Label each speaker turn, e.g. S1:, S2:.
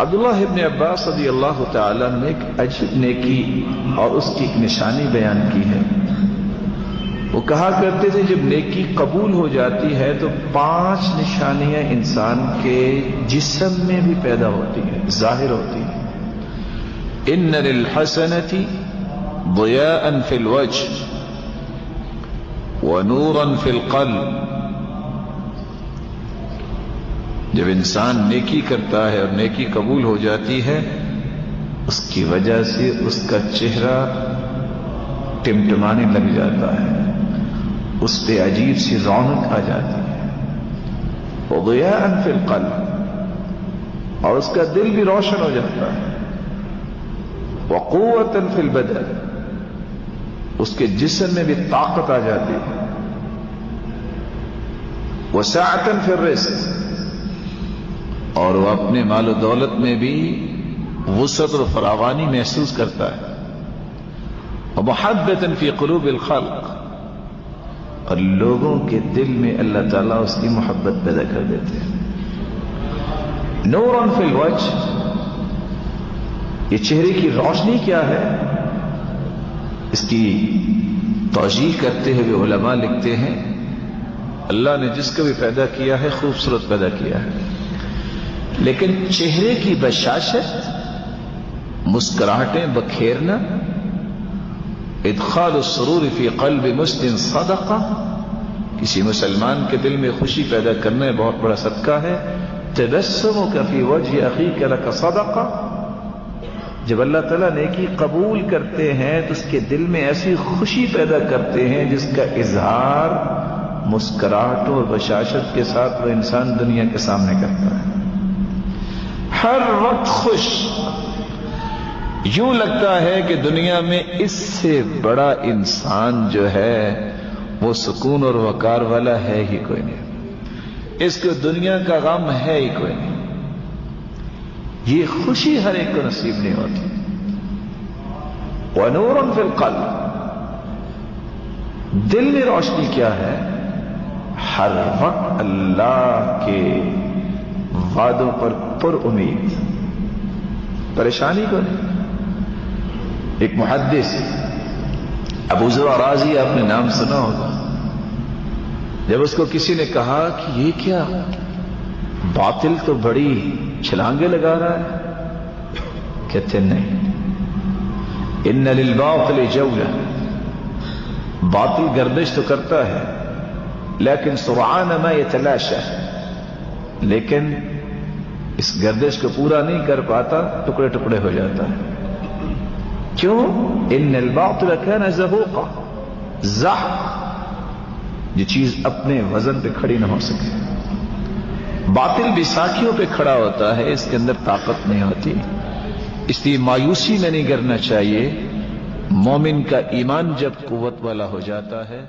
S1: عبداللہ ابن عباس رضی اللہ تعالیٰ نے ایک عجیب نیکی اور اس کی ایک نشانی بیان کی ہے۔ وہ کہا کرتے تھے جب نیکی قبول ہو جاتی ہے تو 5 نشانیاں انسان کے جسم میں بھی پیدا ہوتی ہیں، ظاہر ہوتی ہیں۔ ان للحسنۃ ضیاء فی الوجہ ونورا فی القلب۔ جب انسان نیکی کرتا ہے اور نیکی قبول ہو جاتی ہے، اس کی وجہ سے اس کا چہرہ ٹمٹمانے لگ جاتا ہے، اس پہ عجیب سی رونق آ جاتی ہے۔ وضیاء فی القلب، اور اس کا دل بھی روشن ہو جاتا ہے۔ وقوۃ فی البدن، اس کے جسم میں بھی طاقت آ جاتی ہے۔ وسعۃ فی الرزق، اور وہ اپنے مال و دولت میں بھی وسعت اور فراوانی محسوس کرتا ہے۔ ومحبۃ فی قلوب الخلق، اور لوگوں کے دل میں اللہ تعالیٰ اس کی محبت پیدا کر دیتے ہیں۔ نورا فی الوجہ، یہ چہرے کی روشنی کیا ہے؟ اس کی توجیہ کرتے ہوئے علماء لکھتے ہیں اللہ نے جس کو بھی پیدا کیا ہے خوبصورت پیدا کیا ہے، لیکن چہرے کی بشاشت، مسکراہٹیں بکھیرنا، ادخال السرور فی قلب مسلم صدقہ، کسی مسلمان کے دل میں خوشی پیدا کرنا بہت بڑا صدقہ ہے۔ تبسمک فی وجہ اخیک لک صدقہ، جب اللہ تعالیٰ نیکی قبول کرتے ہیں تو اس کے دل میں ایسی خوشی پیدا کرتے ہیں جس کا اظہار مسکراہٹوں اور بشاشت کے ساتھ وہ انسان دنیا کے سامنے کرتا ہے، ہر وقت خوش، یوں لگتا ہے کہ دنیا میں اس سے بڑا انسان جو ہے وہ سکون اور وقار والا ہے ہی کوئی نہیں، اس کو دنیا کا غم ہے ہی کوئی نہیں۔ یہ خوشی ہر ایک کو نصیب نہیں ہوتی۔ ونور فی القلب، دل میں روشنی کیا ہے؟ ہر وقت اللہ کے وعدوں پر پر امید، پریشانی کو نہیں۔ ایک محدث ابو زرع رازی، آپ نے نام سنا ہوگا، جب اس کو کسی نے کہا کہ یہ کیا باطل تو بڑی چھلانگے لگا رہا ہے، کہتے نہیں، ان للباطل جولہ، باطل گردش تو کرتا ہے لیکن سرعان ما یتلاشى، لیکن اس گردش کو پورا نہیں کر پاتا، ٹکڑے ٹکڑے ہو جاتا ہے۔ کیوں؟ ان الباطل كان زهوقا، زحف، یہ چیز اپنے وزن پہ کھڑی نہ ہو سکے، باطل بھی ساکھیوں پہ کھڑا ہوتا ہے، اس کے اندر طاقت نہیں ہوتی۔ اس لیے مایوسی میں نہیں کرنا چاہیے۔ مومن کا ایمان جب قوت والا ہو جاتا ہے